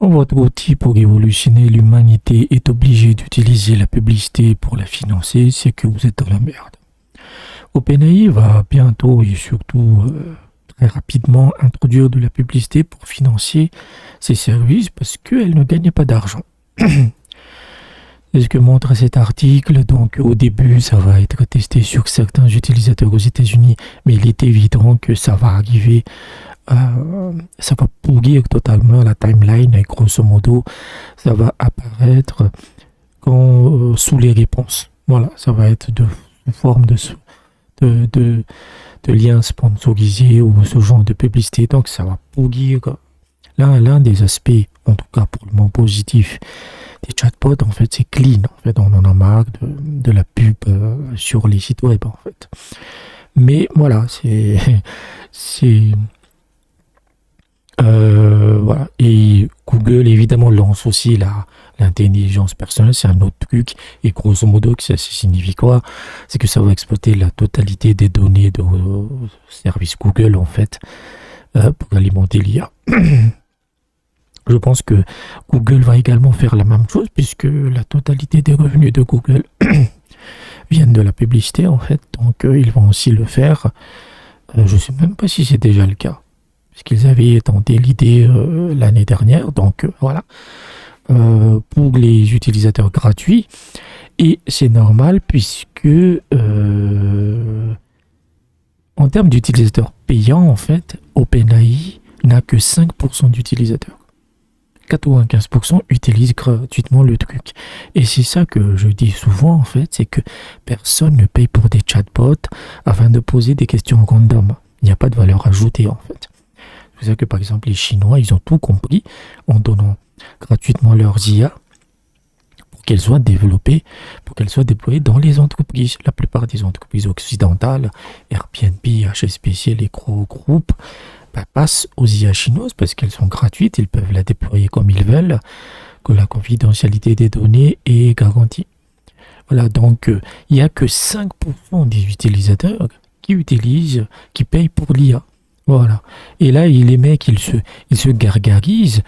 En votre outil pour révolutionner l'humanité est obligé d'utiliser la publicité pour la financer, c'est que vous êtes dans la merde. OpenAI va bientôt et surtout très rapidement introduire de la publicité pour financer ses services parce qu'elle ne gagne pas d'argent. C'est ce que montre cet article. Donc, au début, ça va être testé sur certains utilisateurs aux États-Unis, mais il est évident que ça va arriver, ça va pourrir totalement la timeline et grosso modo, ça va apparaître sous les réponses. Voilà, ça va être de sous forme de, de, de liens sponsorisés ou ce genre de publicité. Donc, ça va pourrir l'un des aspects, en tout cas pour le moment positif, des chatbots, en fait, c'est clean. En fait, on en a marre de la pub sur les sites web, en fait. Mais voilà, c'est, voilà. Et Google, évidemment, lance aussi l'intelligence personnelle. C'est un autre truc. Et grosso modo, ça signifie quoi? C'est que ça va exploiter la totalité des données de service Google, en fait, pour alimenter l'IA. Je pense que Google va également faire la même chose puisque la totalité des revenus de Google viennent de la publicité en fait. Donc ils vont aussi le faire. Je ne sais même pas si c'est déjà le cas puisqu'ils avaient tenté l'idée l'année dernière. Donc voilà. Pour les utilisateurs gratuits. Et c'est normal puisque en termes d'utilisateurs payants en fait, OpenAI n'a que 5% d'utilisateurs. 95% utilisent gratuitement le truc. Et c'est ça que je dis souvent, en fait, c'est que personne ne paye pour des chatbots afin de poser des questions random. Il n'y a pas de valeur ajoutée, en fait. C'est pour ça que, par exemple, les Chinois, ils ont tout compris en donnant gratuitement leurs IA pour qu'elles soient développées, pour qu'elles soient déployées dans les entreprises. La plupart des entreprises occidentales, Airbnb, HSBC, les gros groupes, passent aux IA chinoises parce qu'elles sont gratuites, ils peuvent la déployer comme ils veulent, que la confidentialité des données est garantie. Voilà, donc il n'y a que 5% des utilisateurs qui payent pour l'IA. Voilà. Et là, les mecs, ils se gargarisent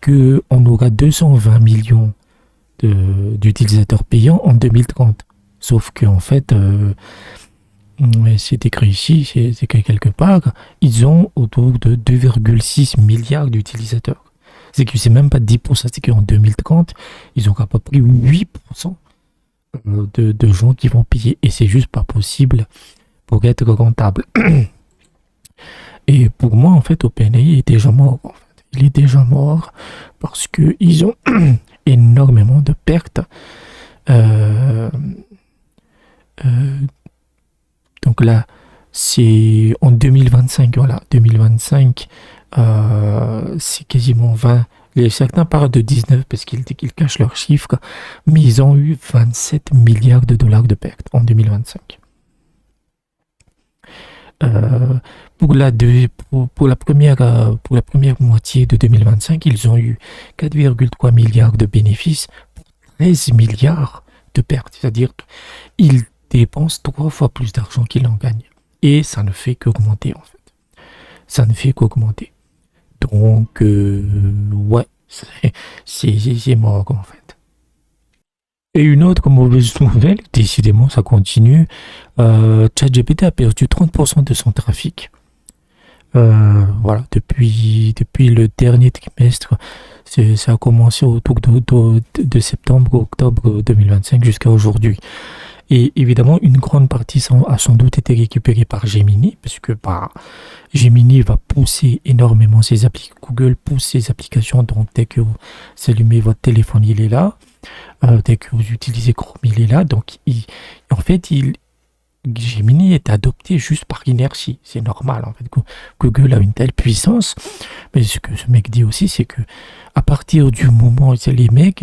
qu'on aura 220 millions d'utilisateurs payants en 2030. Sauf qu'en fait, c'est écrit ici, c'est écrit quelque part, ils ont autour de 2,6 milliards d'utilisateurs. C'est que c'est même pas 10%, c'est qu'en 2030, ils auront à peu près 8% de gens qui vont payer. Et c'est juste pas possible pour être rentable. Et pour moi, en fait, OpenAI est déjà mort. En fait. Il est déjà mort parce qu'ils ont énormément de pertes. Donc là, c'est en 2025, voilà, 2025, c'est quasiment 20. Certains parlent de 19 parce qu'ils cachent leurs chiffres, mais ils ont eu 27 milliards de dollars de pertes en 2025. Pour la première moitié de 2025, ils ont eu 4,3 milliards de bénéfices pour 13 milliards de pertes. C'est-à-dire ils dépensent 3 fois plus d'argent qu'ils en gagnent. Et ça ne fait qu'augmenter en fait. Ça ne fait qu'augmenter. Donc, ouais, c'est mort en fait. Et une autre mauvaise nouvelle, décidément ça continue, ChatGPT a perdu 30% de son trafic. Voilà, depuis le dernier trimestre, ça a commencé autour de septembre, octobre 2025 jusqu'à aujourd'hui. Et évidemment, une grande partie a sans doute été récupérée par Gemini, parce que Gemini va pousser énormément Google pousse ses applications, donc dès que vous allumez votre téléphone, il est là. Dès que vous utilisez Chrome, il est là. Donc, en fait, Gemini est adopté juste par inertie. C'est normal, en fait. Google a une telle puissance. Mais ce que ce mec dit aussi, c'est que à partir du moment où les mecs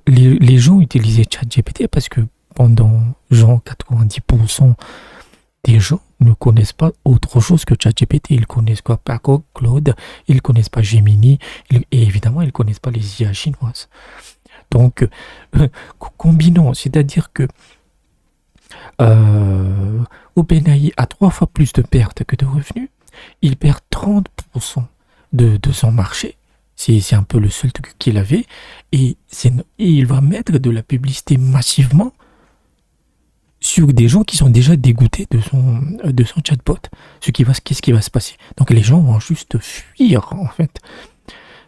les gens utilisaient ChatGPT parce que pendant genre 90% des gens ne connaissent pas autre chose que ChatGPT. Ils connaissent quoi? Pas Claude, ils connaissent pas Gemini, et évidemment, ils connaissent pas les IA chinoises. Donc, combinons, c'est-à-dire que OpenAI a 3 fois plus de pertes que de revenus. Il perd 30% de son marché. C'est un peu le seul truc qu'il avait. Et il va mettre de la publicité massivement sur des gens qui sont déjà dégoûtés de son chatbot. Qu'est-ce qui va se passer? Donc les gens vont juste fuir, en fait.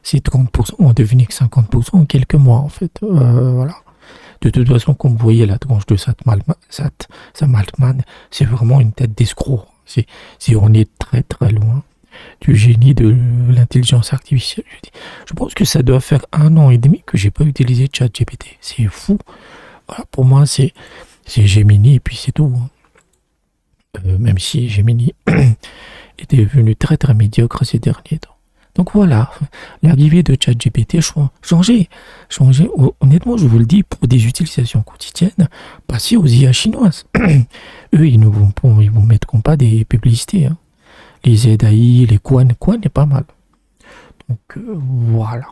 Ces 30% vont devenir 50% en quelques mois, en fait. Voilà. De toute façon, comme vous voyez la tronche de Sam Altman, c'est vraiment une tête d'escroc. On est très très loin du génie de l'intelligence artificielle. Je pense que ça doit faire 1 an et demi que j'ai pas utilisé ChatGPT. C'est fou. Voilà, pour moi, c'est Gemini et puis c'est tout. Même si Gemini est devenu très très médiocre ces derniers temps. Donc voilà, l'arrivée de ChatGPT changer. Honnêtement, je vous le dis, pour des utilisations quotidiennes, passez aux IA chinoises. Eux, ils vous mettront pas des publicités. Hein. Les ZAI, les Quan est pas mal. Donc voilà.